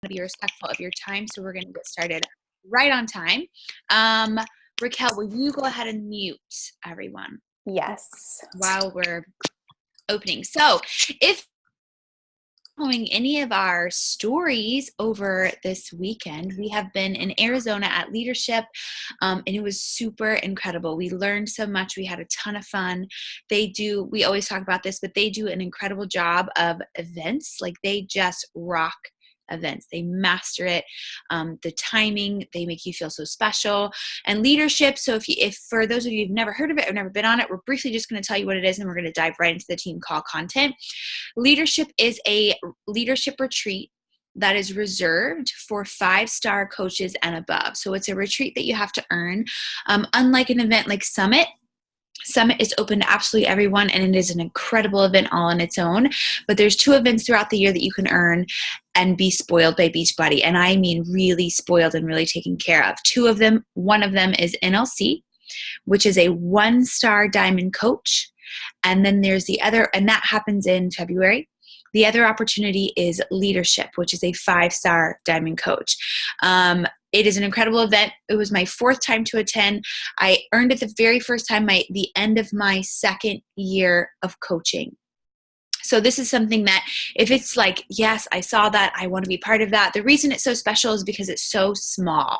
to be respectful of your time, so we're going to get started right on time. Raquel, will you go ahead and mute everyone? Yes. While we're opening. So if following any of our stories over this weekend, we have been in Arizona at Leadership, and it was super incredible. We learned so much. We had a ton of fun. We always talk about this, but they do an incredible job of events. Like, they just rock events. They master it. The timing, they make you feel so special. And Leadership, so if for those of you who've never heard of it or never been on it, we're briefly just going to tell you what it is, and we're going to dive right into the team call content. Leadership is a leadership retreat that is reserved for 5-star coaches and above. So it's a retreat that you have to earn. Unlike an event like Summit is open to absolutely everyone, and it is an incredible event all on its own. But there's 2 events throughout the year that you can earn and be spoiled by Beachbody. And I mean really spoiled and really taken care of. 2 of them, one of them is NLC, which is a 1-star diamond coach. And then there's the other, and that happens in February. The other opportunity is Leadership, which is a 5-star diamond coach. It is an incredible event. It was my 4th time to attend. I earned it the very first time, the end of my 2nd year of coaching. So this is something that if it's like, yes, I saw that, I want to be part of that. The reason it's so special is because it's so small.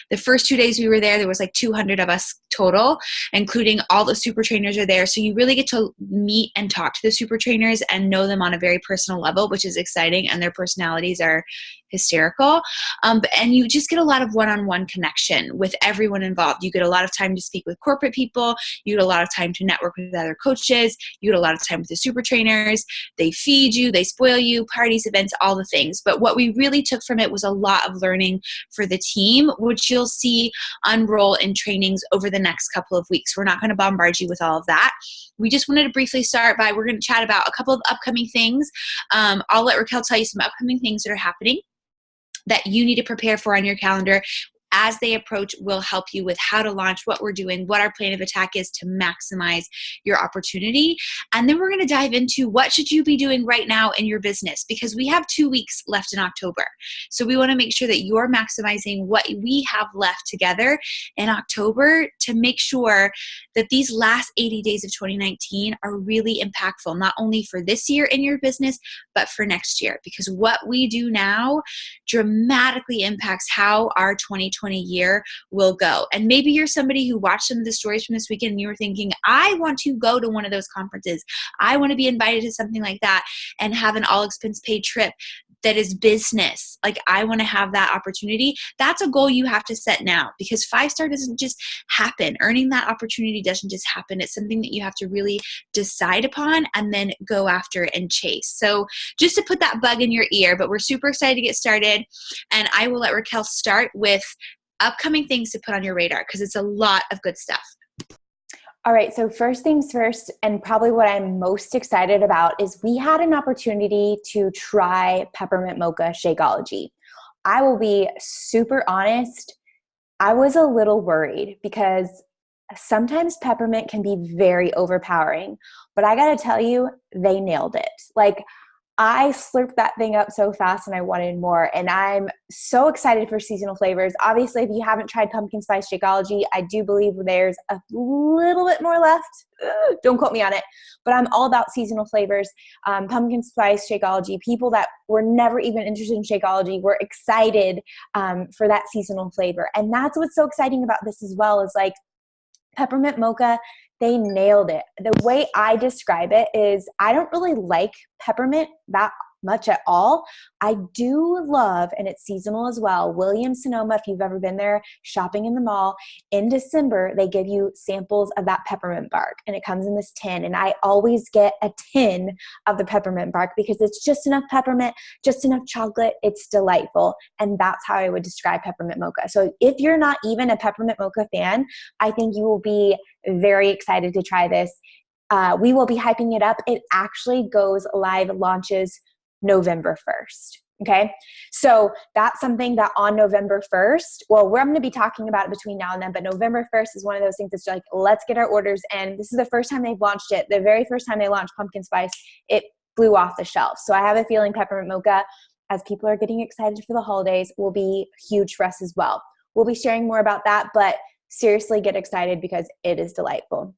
The first 2 days we were there was like 200 of us total, including all the super trainers are there. So you really get to meet and talk to the super trainers and know them on a very personal level, which is exciting. And their personalities are hysterical. And you just get a lot of one-on-one connection with everyone involved. You get a lot of time to speak with corporate people. You get a lot of time to network with other coaches. You get a lot of time with the super trainers. They feed you, they spoil you, parties, events, all the things. But what we really took from it was a lot of learning for the team, which you'll see unroll in trainings over the next couple of weeks. We're not going to bombard you with all of that. We just wanted to briefly start by, we're going to chat about a couple of upcoming things. I'll let Raquel tell you some upcoming things that are happening that you need to prepare for on your calendar. As they approach, we'll help you with how to launch, what we're doing, what our plan of attack is to maximize your opportunity. And then we're going to dive into what should you be doing right now in your business, because we have 2 weeks left in October. So we want to make sure that you're maximizing what we have left together in October to make sure that these last 80 days of 2019 are really impactful, not only for this year in your business, but for next year. Because what we do now dramatically impacts how our 2020 year will go. And maybe you're somebody who watched some of the stories from this weekend and you were thinking, I want to go to one of those conferences. I want to be invited to something like that and have an all expense paid trip that is business. Like, I want to have that opportunity. That's a goal you have to set now, because 5-star doesn't just happen. Earning that opportunity doesn't just happen. It's something that you have to really decide upon and then go after and chase. So just to put that bug in your ear, but we're super excited to get started. And I will let Raquel start with upcoming things to put on your radar, because it's a lot of good stuff. All right. So first things first, and probably what I'm most excited about, is we had an opportunity to try peppermint mocha Shakeology. I will be super honest. I was a little worried because sometimes peppermint can be very overpowering, but I got to tell you, they nailed it. Like, I slurped that thing up so fast and I wanted more. And I'm so excited for seasonal flavors. Obviously, if you haven't tried pumpkin spice Shakeology, I do believe there's a little bit more left. Don't quote me on it, but I'm all about seasonal flavors. Pumpkin spice Shakeology, people that were never even interested in Shakeology were excited for that seasonal flavor. And that's what's so exciting about this as well, is like peppermint mocha, they nailed it. The way I describe it is, I don't really like peppermint that much at all. I do love, and it's seasonal as well, Williams-Sonoma. If you've ever been there shopping in the mall, in December, they give you samples of that peppermint bark, and it comes in this tin. And I always get a tin of the peppermint bark because it's just enough peppermint, just enough chocolate. It's delightful. And that's how I would describe peppermint mocha. So if you're not even a peppermint mocha fan, I think you will be very excited to try this. We will be hyping it up. It actually goes live, launches November 1st. Okay. So that's something that on November 1st, I'm going to be talking about it between now and then, but November 1st is one of those things that's like, let's get our orders. And this is the first time they've launched it. The very first time they launched pumpkin spice, it flew off the shelf. So I have a feeling peppermint mocha as people are getting excited for the holidays will be huge for us as well. We'll be sharing more about that, but seriously get excited because it is delightful.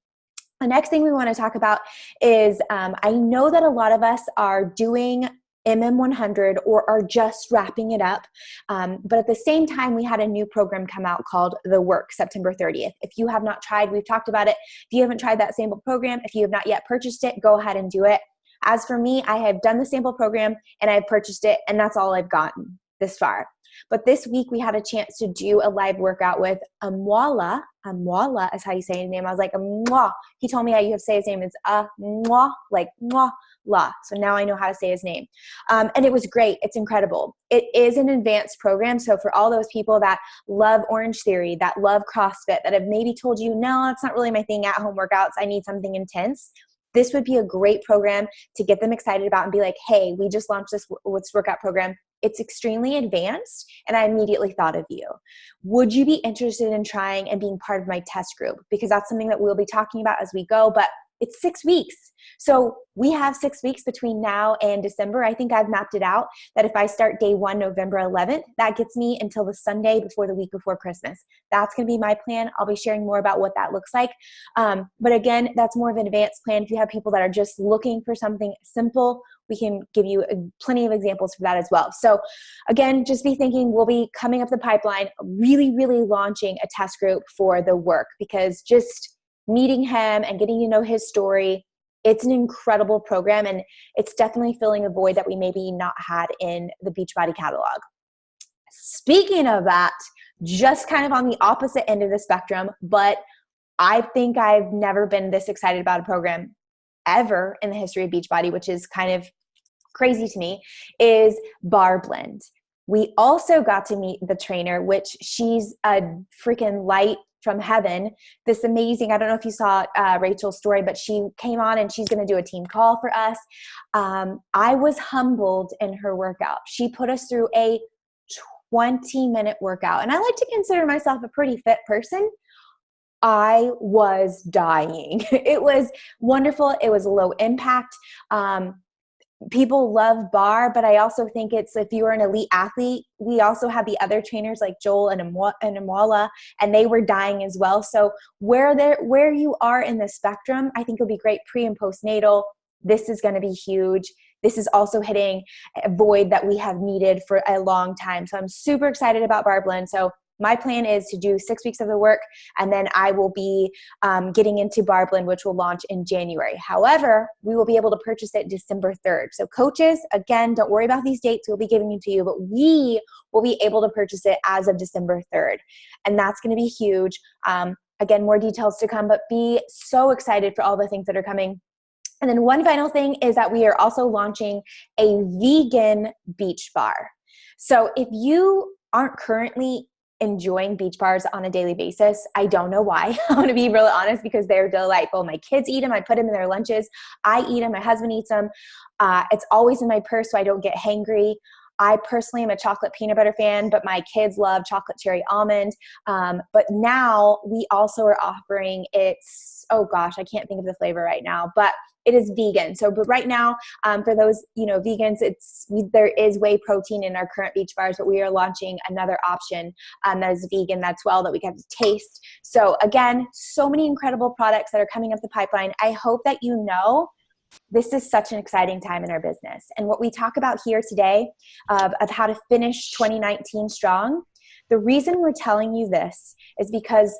The next thing we want to talk about is I know that a lot of us are doing MM100 or are just wrapping it up. But at the same time, we had a new program come out called The Work, September 30th. If you have not tried, we've talked about it. If you haven't tried that sample program, if you have not yet purchased it, go ahead and do it. As for me, I have done the sample program and I've purchased it, and that's all I've gotten this far. But this week we had a chance to do a live workout with Amwala. Amwala is how you say his name. I was like, Amwa. He told me how you have to say his name. It's Amwa, like Mwa La. So now I know how to say his name. And it was great. It's incredible. It is an advanced program. So for all those people that love Orange Theory, that love CrossFit, that have maybe told you, no, that's not really my thing, at-home workouts, I need something intense, this would be a great program to get them excited about and be like, hey, we just launched this workout program. It's extremely advanced, and I immediately thought of you. Would you be interested in trying and being part of my test group? Because that's something that we'll be talking about as we go, but it's 6 weeks. So we have 6 weeks between now and December. I think I've mapped it out that if I start day 1, November 11th, that gets me until the Sunday before the week before Christmas. That's going to be my plan. I'll be sharing more about what that looks like. But again, that's more of an advanced plan. If you have people that are just looking for something simple, we can give you plenty of examples for that as well. So again, just be thinking we'll be coming up the pipeline, really, really launching a test group for The Work, because just meeting him and getting to know his story, it's an incredible program, and it's definitely filling a void that we maybe not had in the Beachbody catalog. Speaking of that, just kind of on the opposite end of the spectrum, but I think I've never been this excited about a program ever in the history of Beachbody, which is kind of crazy to me, is Bar Blend. We also got to meet the trainer, which she's a freaking light from heaven. This amazing, I don't know if you saw Rachel's story, but she came on and she's going to do a team call for us. I was humbled in her workout. She put us through a 20-minute workout, and I like to consider myself a pretty fit person. I was dying. It was wonderful. It was low impact. People love bar, but I also think it's, if you are an elite athlete, we also have the other trainers like Joel and Amwala, and they were dying as well. So where you are in the spectrum, I think it'll be great pre and postnatal. This is going to be huge. This is also hitting a void that we have needed for a long time. So I'm super excited about Bar Blend. So my plan is to do 6 weeks of The Work, and then I will be getting into Bar Blend, which will launch in January. However, we will be able to purchase it December 3rd. So coaches, again, don't worry about these dates. We'll be giving them to you, but we will be able to purchase it as of December 3rd. And that's going to be huge. Again, more details to come, but be so excited for all the things that are coming. And then one final thing is that we are also launching a vegan beach bar. So if you aren't currently enjoying beach bars on a daily basis, I don't know why. I want to be really honest, because they're delightful. My kids eat them. I put them in their lunches. I eat them. My husband eats them. It's always in my purse so I don't get hangry. I personally am a chocolate peanut butter fan, but my kids love chocolate cherry almond. But now we also are offering oh gosh, I can't think of the flavor right now, but it is vegan. So, but right now, for those, vegans, there is whey protein in our current beach bars, but we are launching another option that is vegan as well that we get to taste. So again, so many incredible products that are coming up the pipeline. I hope that this is such an exciting time in our business. And what we talk about here today of how to finish 2019 strong, the reason we're telling you this is because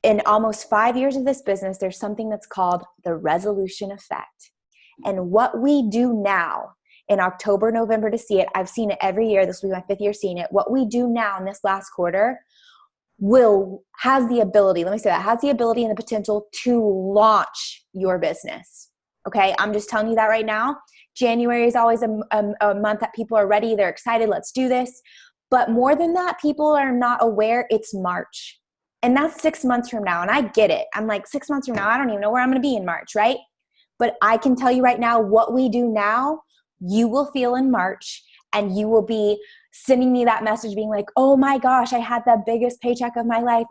in almost 5 years of this business, there's something that's called the resolution effect. And what we do now in October, November to see it, I've seen it every year. This will be my 5th year seeing it. What we do now in this last quarter has the ability and the potential to launch your business. Okay, I'm just telling you that right now. January is always a month that people are ready. They're excited. Let's do this. But more than that, people are not aware it's March. And that's 6 months from now. And I get it. I'm like, 6 months from now, I don't even know where I'm going to be in March, right? But I can tell you right now, what we do now, you will feel in March, and you will be sending me that message being like, oh my gosh, I had the biggest paycheck of my life.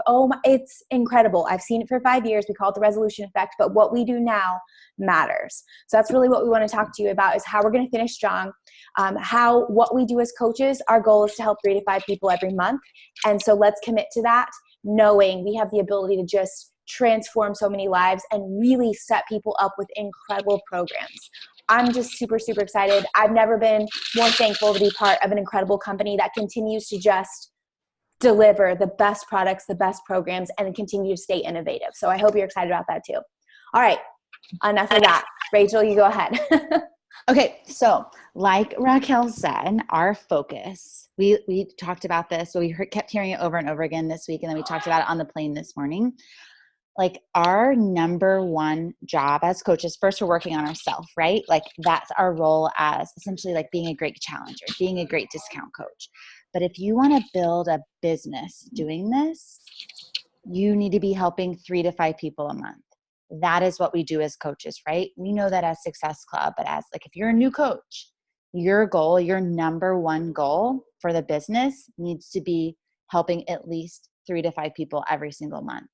It's incredible. I've seen it for 5 years. We call it the resolution effect, but what we do now matters. So that's really what we want to talk to you about, is how we're going to finish strong, what we do as coaches. Our goal is to help 3 to 5 people every month. And so let's commit to that, knowing we have the ability to just transform so many lives and really set people up with incredible programs. I'm just super, super excited. I've never been more thankful to be part of an incredible company that continues to just deliver the best products, the best programs, and continue to stay innovative. So I hope you're excited about that too. All right, enough of that. Rachel, you go ahead. Okay, so like Raquel said, our focus, we talked about this, so we kept hearing it over and over again this week, and then we talked about it on the plane this morning. Like, our number one job as coaches, first we're working on ourselves, right? Like, that's our role as essentially like being a great challenger, being a great discount coach. But if you want to build a business doing this, you need to be helping 3 to 5 people a month. That is what we do as coaches, right? We know that as Success Club, but as like, if you're a new coach, your goal, your number one goal for the business needs to be helping at least 3 to 5 people every single month.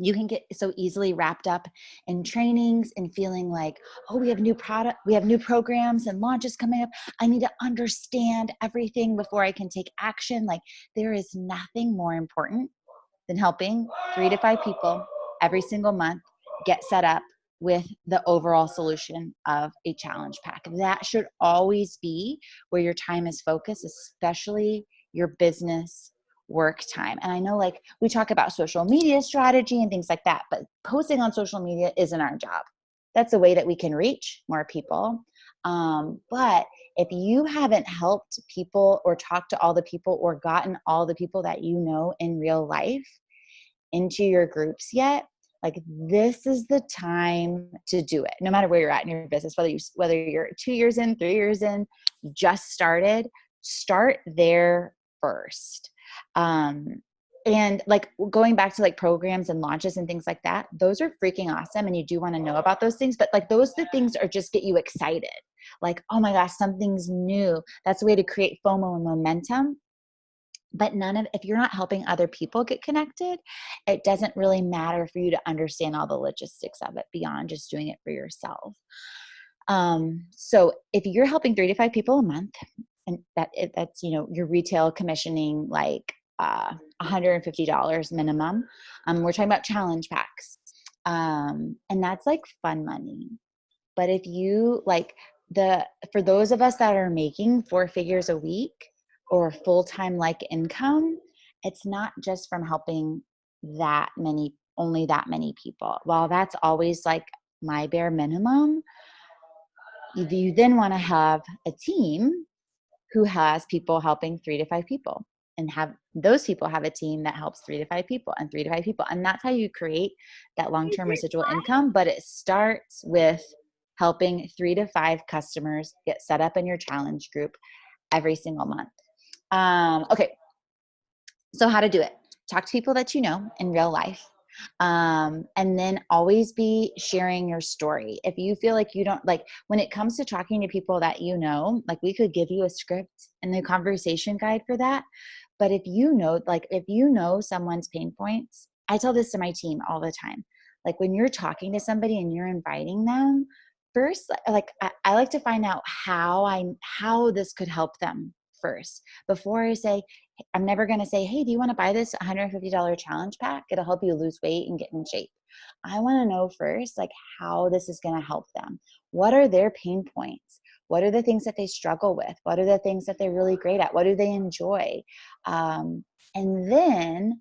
You can get so easily wrapped up in trainings and feeling like, oh, we have new programs and launches coming up. I need to understand everything before I can take action. Like, there is nothing more important than helping 3 to 5 people every single month get set up with the overall solution of a challenge pack. That should always be where your time is focused, especially your business work time. And I know, like, we talk about social media strategy and things like that, but posting on social media isn't our job. That's a way that we can reach more people. But if you haven't helped people or talked to all the people or gotten all the people that you know in real life into your groups yet, like, this is the time to do it. No matter where you're at in your business, whether you're 2 years in, 3 years in, just started, start there first. And like, going back to like programs and launches and things like that, those are freaking awesome. And you do want to know about those things, but like, the things are just get you excited. Like, oh my gosh, something's new. That's a way to create FOMO and momentum. But if you're not helping other people get connected, it doesn't really matter for you to understand all the logistics of it beyond just doing it for yourself. So if you're helping 3 to 5 people a month, and that's, your retail commissioning, like $150 minimum. We're talking about challenge packs. And that's like fun money. But if you for those of us that are making 4 figures a week or full-time like income, it's not just from helping only that many people. While that's always like my bare minimum, you then want to have a team who has people helping 3 to 5 people, and have those people have a team that helps 3 to 5 people and 3 to 5 people. And that's how you create that long-term residual income. But it starts with helping 3 to 5 customers get set up in your challenge group every single month. Okay. So how to do it? Talk to people that you know in real life. And then always be sharing your story. If you feel like you don't, like, when it comes to talking to people that you know, like, we could give you a script and a conversation guide for that. But if you know someone's pain points, I tell this to my team all the time. Like, when you're talking to somebody and you're inviting them, first, like, I like to find out how this could help them first before I say. I'm never going to say, hey, do you want to buy this $150 challenge pack? It'll help you lose weight and get in shape. I want to know first, like, how this is going to help them. What are their pain points? What are the things that they struggle with? What are the things that they're really great at? What do they enjoy? And then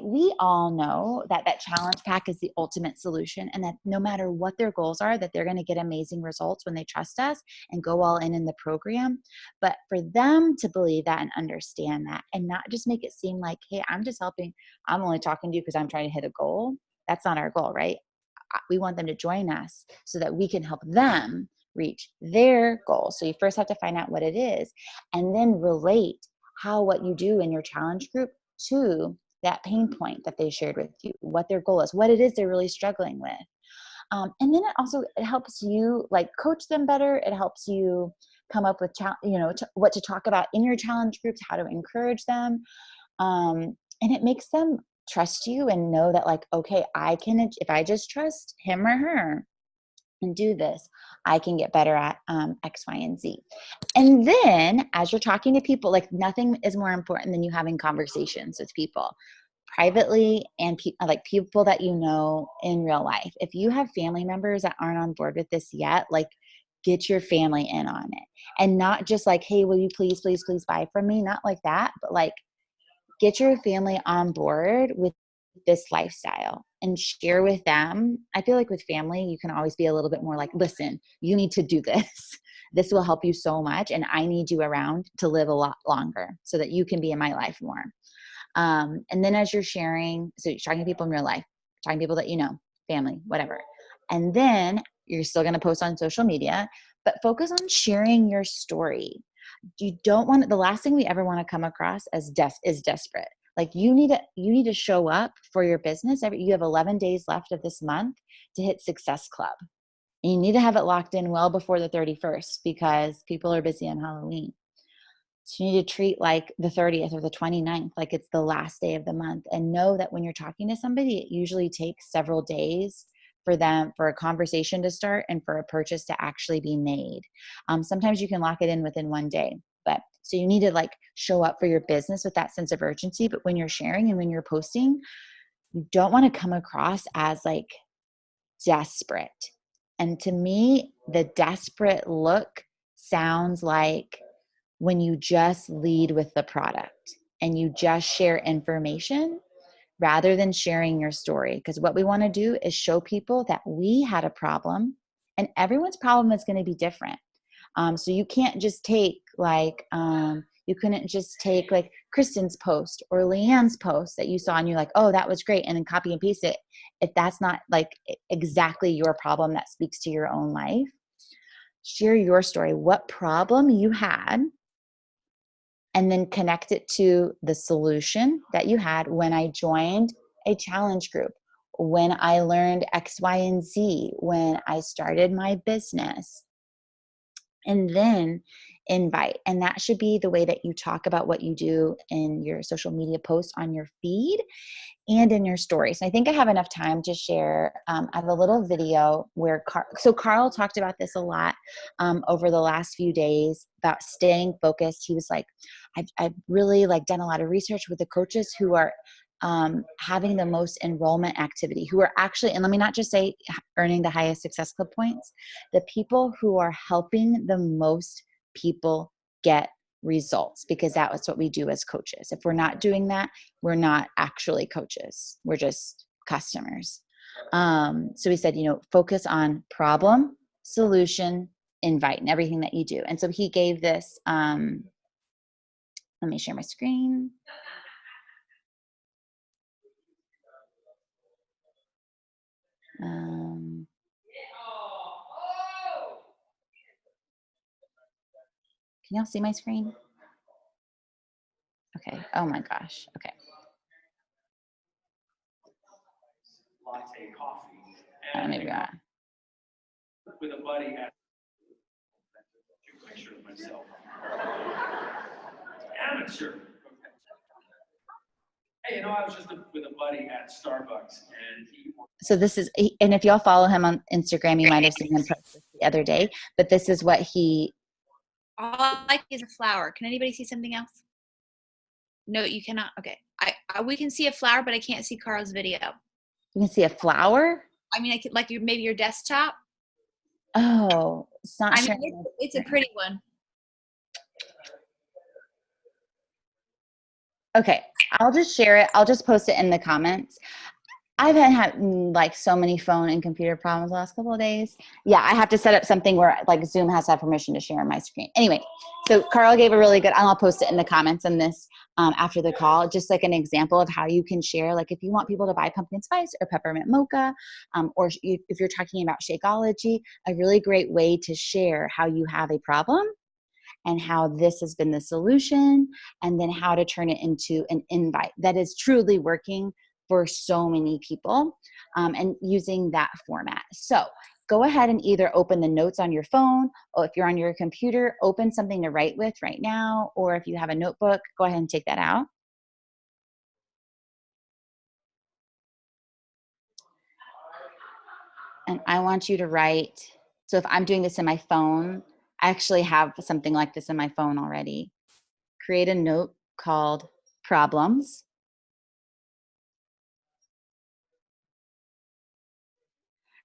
we all know that challenge pack is the ultimate solution, and that no matter what their goals are, that they're going to get amazing results when they trust us and go all in the program. But for them to believe that and understand that, and not just make it seem like, hey, I'm only talking to you because I'm trying to hit a goal. That's not our goal, right? We want them to join us so that we can help them reach their goal. So you first have to find out what it is, and then relate what you do in your challenge group to that pain point that they shared with you, what their goal is, what it is they're really struggling with. And then it helps you like coach them better. It helps you come up with, what to talk about in your challenge groups, how to encourage them. And it makes them trust you and know that like, okay, if I just trust him or her and do this, I can get better at X, Y, and Z. And then as you're talking to people, like nothing is more important than you having conversations with people privately and like people that you know in real life. If you have family members that aren't on board with this yet, like get your family in on it. And not just like, hey, will you please, please, please buy from me? Not like that, but like get your family on board with this lifestyle and share with them. I feel like with family, you can always be a little bit more like, listen, you need to do this. This will help you so much. And I need you around to live a lot longer so that you can be in my life more. And then as you're sharing, so you're talking to people in real life, talking to people that you know, family, whatever. And then you're still going to post on social media, but focus on sharing your story. You don't want the last thing we ever want to come across as is desperate. Like you need to show up for your business. You have 11 days left of this month to hit Success Club. And you need to have it locked in well before the 31st because people are busy on Halloween. So you need to treat like the 30th or the 29th like it's the last day of the month, and know that when you're talking to somebody, it usually takes several days for a conversation to start and for a purchase to actually be made. Sometimes you can lock it in within one day, but so you need to like show up for your business with that sense of urgency. But when you're sharing and when you're posting, you don't want to come across as like desperate. And to me, the desperate look sounds like when you just lead with the product and you just share information rather than sharing your story. Because what we want to do is show people that we had a problem, and everyone's problem is going to be different. So you can't just take you couldn't just take like Kristen's post or Leanne's post that you saw and you're like, oh, that was great, and then copy and paste it. If that's not like exactly your problem that speaks to your own life, share your story, what problem you had, and then connect it to the solution that you had when I joined a challenge group, when I learned X, Y, and Z, when I started my business. And then invite. And that should be the way that you talk about what you do in your social media posts on your feed and in your stories. And I think I have enough time to share. I have a little video where Carl talked about this a lot over the last few days about staying focused. He was like, I've really like done a lot of research with the coaches who are having the most enrollment activity, who are actually, and let me not just say earning the highest Success Club points, the people who are helping the most people get results, because that's what we do as coaches. If we're not doing that, we're not actually coaches. We're just customers. So we said, focus on problem, solution, invite, and everything that you do. And so he gave this, let me share my screen. Can y'all see my screen? Okay. Oh my gosh. Okay. Latte coffee. Maybe not. With a buddy at a picture of myself. Amateur. Hey, I was just with a buddy at Starbucks, and so this is, and if y'all follow him on Instagram, you might have seen him post this the other day, but this is what he. All I like is a flower. Can anybody see something else? No, you cannot. Okay. We can see a flower, but I can't see Carl's video. You can see a flower? I mean, like maybe your desktop. Oh, it's not sure. It's a pretty one. Okay, I'll just share it. I'll just post it in the comments. I've had like so many phone and computer problems the last couple of days. Yeah, I have to set up something where like Zoom has to have permission to share on my screen. Anyway, so Carl gave a really good, I'll post it in the comments on this after the call, just like an example of how you can share, like if you want people to buy pumpkin spice or peppermint mocha, or if you're talking about Shakeology, a really great way to share how you have a problem and how this has been the solution, and then how to turn it into an invite that is truly working for so many people, and using that format. So go ahead and either open the notes on your phone, or if you're on your computer, open something to write with right now, or if you have a notebook, go ahead and take that out. And I want you to write, so if I'm doing this in my phone, I actually have something like this in my phone already. Create a note called problems.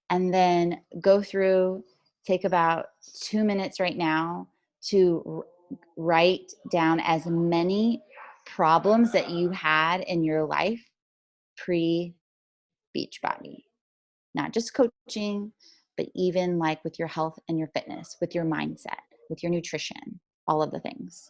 And then go through, take about 2 minutes right now to write down as many problems that you had in your life pre Beachbody. Not just coaching, but even like with your health and your fitness, with your mindset, with your nutrition, all of the things.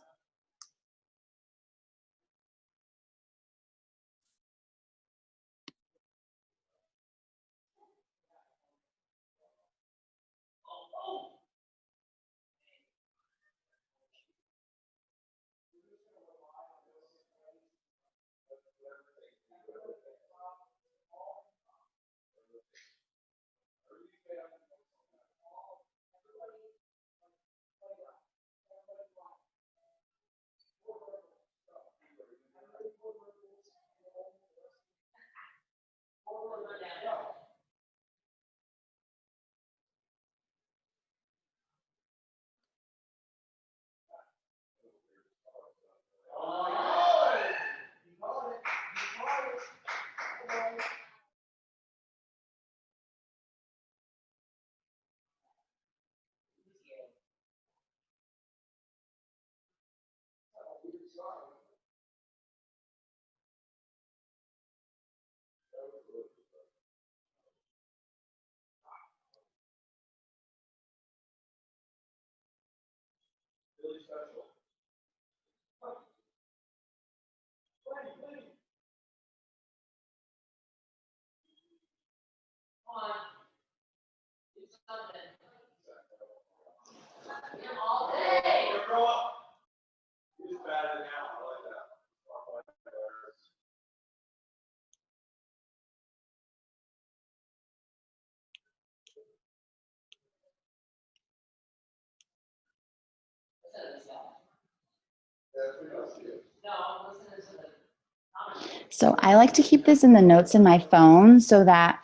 So I like to keep this in the notes in my phone so that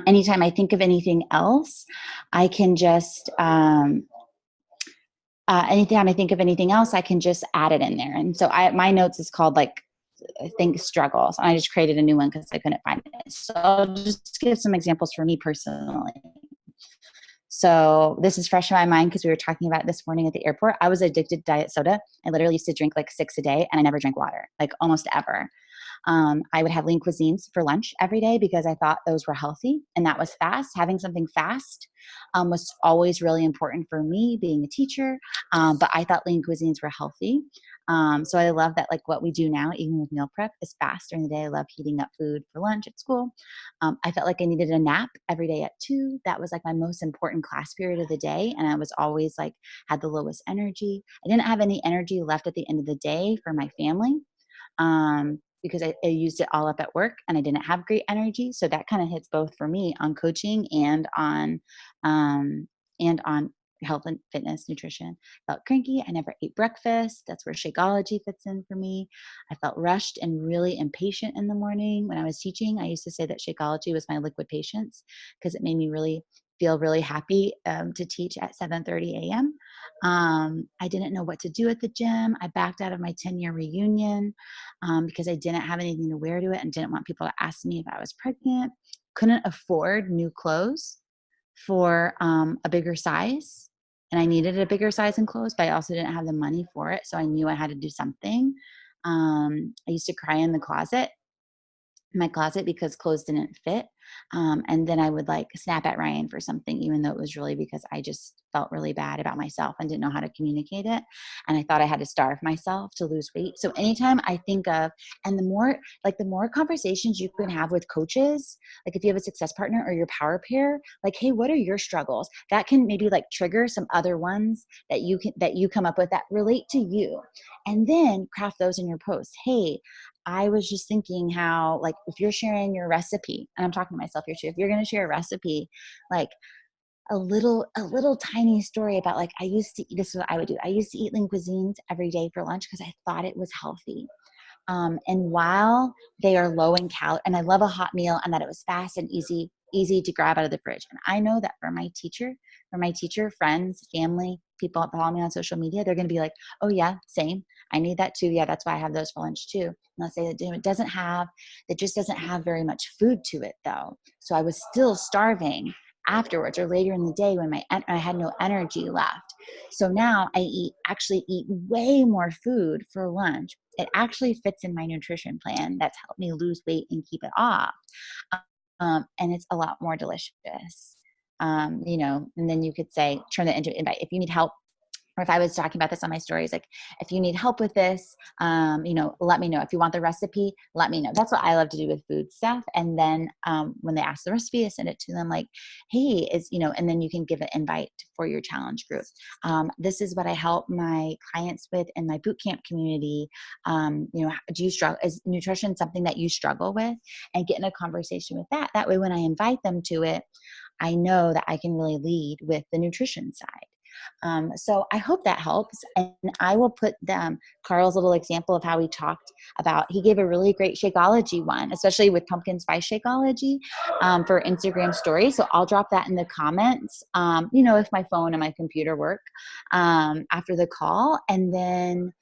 anytime I think of anything else, I can just, anytime I think of anything else, I can just add it in there. And so my notes is called like, I think struggles. I just created a new one because I couldn't find it. So I'll just give some examples for me personally. So this is fresh in my mind because we were talking about it this morning at the airport. I was addicted to diet soda. I literally used to drink like 6 a day, and I never drank water, like almost ever. I would have lean cuisines for lunch every day because I thought those were healthy and that was fast. Having something fast was always really important for me being a teacher, but I thought lean cuisines were healthy. So I love that like what we do now, even with meal prep, is fast during the day. I love heating up food for lunch at school. I felt like I needed a nap every day at 2. That was like my most important class period of the day. And I was always like, had the lowest energy. I didn't have any energy left at the end of the day for my family. Because I used it all up at work and I didn't have great energy. So that kind of hits both for me on coaching um, and on health and fitness, nutrition. Felt cranky. I never ate breakfast. That's where Shakeology fits in for me. I felt rushed and really impatient in the morning. When I was teaching, I used to say that Shakeology was my liquid patience because it made me really feel really happy to teach at 7:30 a.m. I didn't know what to do at the gym. I backed out of my 10-year reunion because I didn't have anything to wear to it and didn't want people to ask me if I was pregnant. Couldn't afford new clothes for a bigger size. And I needed a bigger size in clothes, but I also didn't have the money for it. So I knew I had to do something. I used to cry in the closet my closet because clothes didn't fit. And then I would like snap at Ryan for something, even though it was really because I just felt really bad about myself and didn't know how to communicate it. And I thought I had to starve myself to lose weight. So anytime I think of, and the more conversations you can have with coaches, like if you have a success partner or your power pair, like, hey, what are your struggles? That can maybe like trigger some other ones that you come up with that relate to you. And then craft those in your post. Hey, I was just thinking how, like, if you're sharing your recipe, and I'm talking to myself here too, if you're going to share a recipe, like a little tiny story about, like, this is what I would do. I used to eat lean cuisines every day for lunch because I thought it was healthy. And while they are low in calories, and I love a hot meal, and that it was fast and easy to grab out of the fridge. And I know that for my teacher, friends, family, people that follow me on social media, they're going to be like, oh yeah, same. I need that too. Yeah, that's why I have those for lunch too. And I'll say that it just doesn't have very much food to it though. So I was still starving afterwards or later in the day when I had no energy left. So now I actually eat way more food for lunch. It actually fits in my nutrition plan. That's helped me lose weight and keep it off. And it's a lot more delicious. And then you could say, turn that into an invite. If you need help, or if I was talking about this on my stories, like, if you need help with this, let me know. If you want the recipe, let me know. That's what I love to do with food stuff. And then when they ask the recipe, I send it to them like, hey, and then you can give an invite for your challenge group. This is what I help my clients with in my boot camp community. Do you struggle? Is nutrition something that you struggle with? And get in a conversation with that. That way, when I invite them to it, I know that I can really lead with the nutrition side. So I hope that helps. And I will put Carl's little example of how he talked about, he gave a really great Shakeology one, especially with pumpkin spice Shakeology for Instagram stories. So I'll drop that in the comments, if my phone and my computer work after the call. And then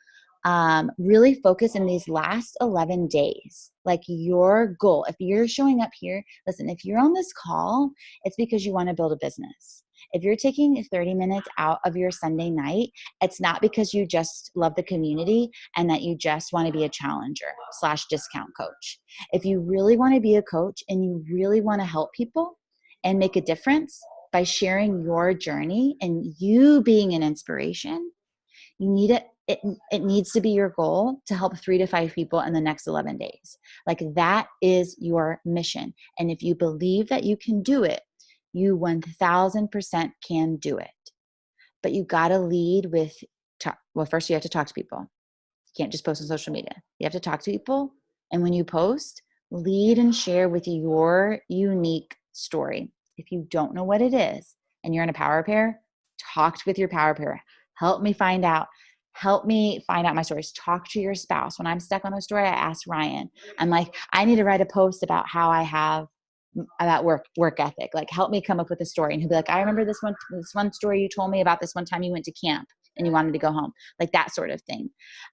really focus in these last 11 days, like your goal. If you're showing up here, listen, if you're on this call, it's because you want to build a business. If you're taking 30 minutes out of your Sunday night, it's not because you just love the community and that you just want to be a challenger/discount coach. If you really want to be a coach and you really want to help people and make a difference by sharing your journey and you being an inspiration, you need it. It needs to be your goal to help 3 to 5 people in the next 11 days. Like, that is your mission. And if you believe that you can do it, you 1000% can do it. But you got to lead with, first you have to talk to people. You can't just post on social media. You have to talk to people. And when you post, lead and share with your unique story. If you don't know what it is and you're in a power pair, talk with your power pair. Help me find out my stories. Talk to your spouse. When I'm stuck on a story, I ask Ryan. I'm like, I need to write a post about how I have about work ethic. Like, help me come up with a story. And he'll be like, I remember this one story you told me about this one time you went to camp and you wanted to go home, like that sort of thing.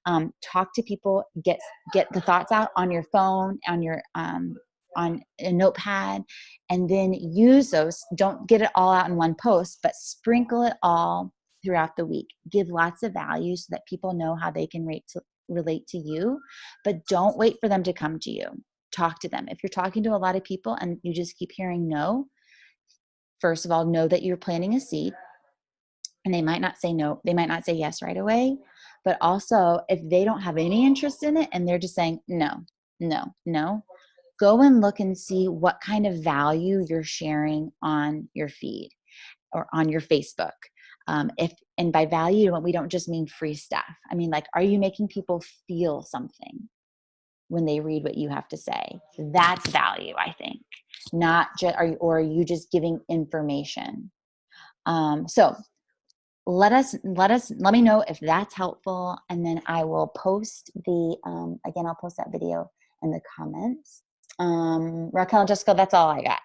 Talk to people, get the thoughts out on your phone, on your on a notepad, and then use those. Don't get it all out in one post, but sprinkle it all throughout the week. Give lots of value so that people know how they can relate to you, but don't wait for them to come to you. Talk to them. If you're talking to a lot of people and you just keep hearing no, first of all, know that you're planting a seed, and they might not say no. They might not say yes right away. But also, if they don't have any interest in it and they're just saying no, go and look and see what kind of value you're sharing on your feed or on your Facebook. And by value, we don't just mean free stuff. I mean, like, are you making people feel something when they read what you have to say? That's value, I think. Not just, or are you just giving information? So let me know if that's helpful, and then I will post I'll post that video in the comments. Raquel and Jessica, that's all I got.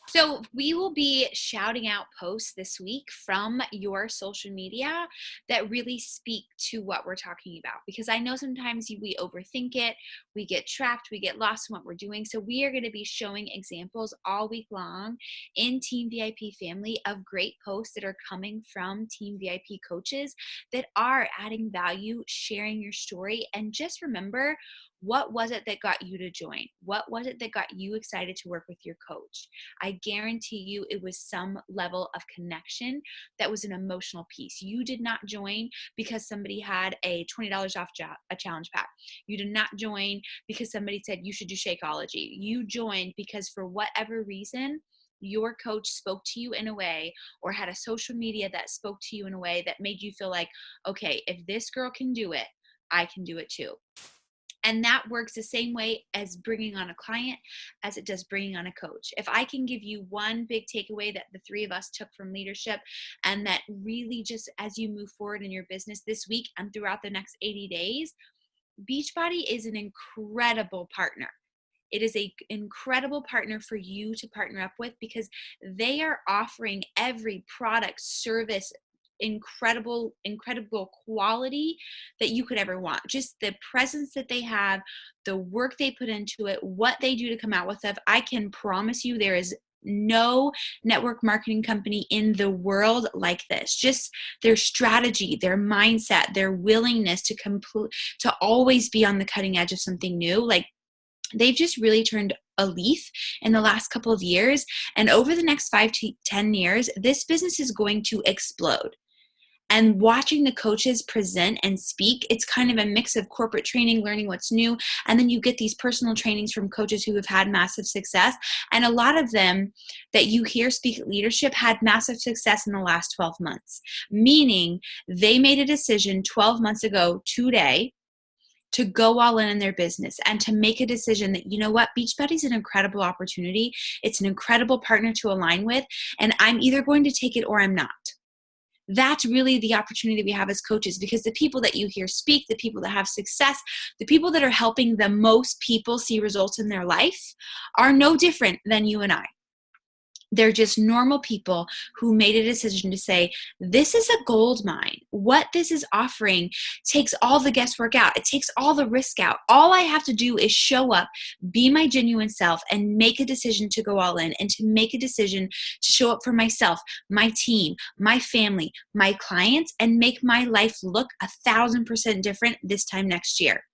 So we will be shouting out posts this week from your social media that really speak to what we're talking about, because I know sometimes we overthink it, we get trapped, we get lost in what we're doing. So we are going to be showing examples all week long in Team VIP family of great posts that are coming from Team VIP coaches that are adding value, sharing your story. And just remember, what was it that got you to join? What was it that got you excited to work with your coach? I guarantee you it was some level of connection that was an emotional piece. You did not join because somebody had a $20 off a challenge pack. You did not join because somebody said you should do Shakeology. You joined because for whatever reason, your coach spoke to you in a way, or had a social media that spoke to you in a way that made you feel like, okay, if this girl can do it, I can do it too. And that works the same way as bringing on a client as it does bringing on a coach. If I can give you one big takeaway that the three of us took from leadership, and that really just as you move forward in your business this week and throughout the next 80 days, Beachbody is an incredible partner. It is an incredible partner for you to partner up with, because they are offering every product, service, incredible quality that you could ever want. Just the presence that they have, the work they put into it, what they do to come out with it. I can promise you there is no network marketing company in the world like this. Just their strategy, their mindset, their willingness to always be on the cutting edge of something new. Like, they've just really turned a leaf in the last couple of years. And over the next 5 to 10 years, this business is going to explode. And watching the coaches present and speak, it's kind of a mix of corporate training, learning what's new, and then you get these personal trainings from coaches who have had massive success. And a lot of them that you hear speak at leadership had massive success in the last 12 months, meaning they made a decision 12 months ago today to go all in their business and to make a decision that, you know what, Beachbody is an incredible opportunity. It's an incredible partner to align with, and I'm either going to take it or I'm not. That's really the opportunity that we have as coaches, because the people that you hear speak, the people that have success, the people that are helping the most people see results in their life are no different than you and I. They're just normal people who made a decision to say, this is a gold mine. What this is offering takes all the guesswork out. It takes all the risk out. All I have to do is show up, be my genuine self, and make a decision to go all in, and to make a decision to show up for myself, my team, my family, my clients, and make my life look 1,000% different this time next year.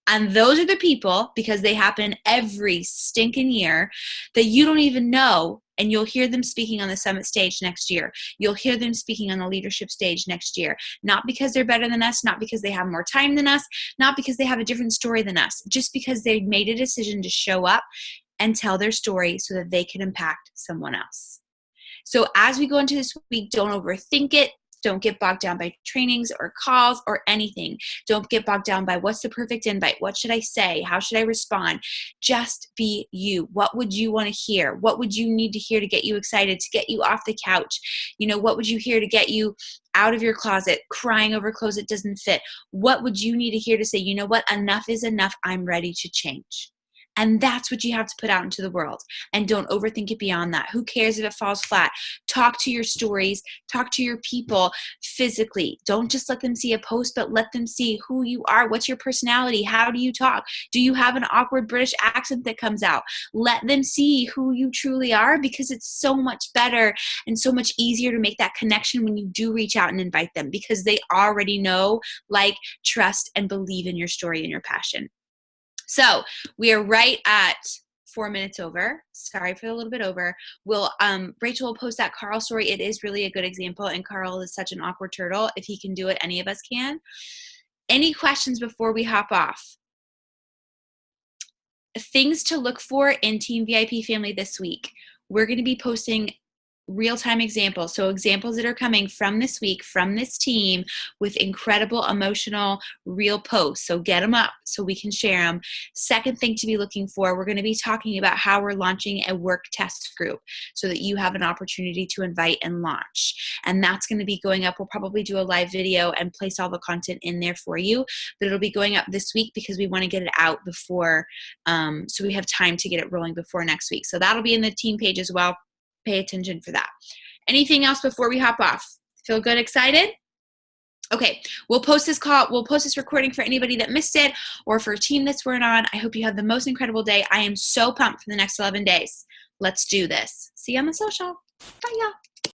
And those are the people, because they happen every stinking year, that you don't even know. And you'll hear them speaking on the summit stage next year. You'll hear them speaking on the leadership stage next year. Not because they're better than us, not because they have more time than us, not because they have a different story than us, just because they made a decision to show up and tell their story so that they can impact someone else. So as we go into this week, don't overthink it. Don't get bogged down by trainings or calls or anything. Don't get bogged down by what's the perfect invite? What should I say? How should I respond? Just be you. What would you want to hear? What would you need to hear to get you excited, to get you off the couch? You know, what would you hear to get you out of your closet, crying over clothes that doesn't fit? What would you need to hear to say, you know what, enough is enough. I'm ready to change. And that's what you have to put out into the world. And don't overthink it beyond that. Who cares if it falls flat? Talk to your stories. Talk to your people physically. Don't just let them see a post, but let them see who you are. What's your personality? How do you talk? Do you have an awkward British accent that comes out? Let them see who you truly are, because it's so much better and so much easier to make that connection when you do reach out and invite them, because they already know, like, trust, and believe in your story and your passion. So we are right at 4 minutes over. Sorry for a little bit over. Rachel will post that Carl story. It is really a good example, and Carl is such an awkward turtle. If he can do it, any of us can. Any questions before we hop off? Things to look for in Team VIP Family this week. We're going to be posting real-time examples. So examples that are coming from this week, from this team, with incredible emotional real posts. So get them up so we can share them. Second thing to be looking for, we're going to be talking about how we're launching a work test group so that you have an opportunity to invite and launch. And that's going to be going up. We'll probably do a live video and place all the content in there for you, but it'll be going up this week because we want to get it out before, so we have time to get it rolling before next week. So that'll be in the team page as well. Pay attention for that. Anything else before we hop off? Feel good, excited? Okay, we'll post this recording for anybody that missed it, or for a team that's wearing on. I hope you have the most incredible day. I am so pumped for the next 11 days. Let's do this. See you on the social. Bye, y'all.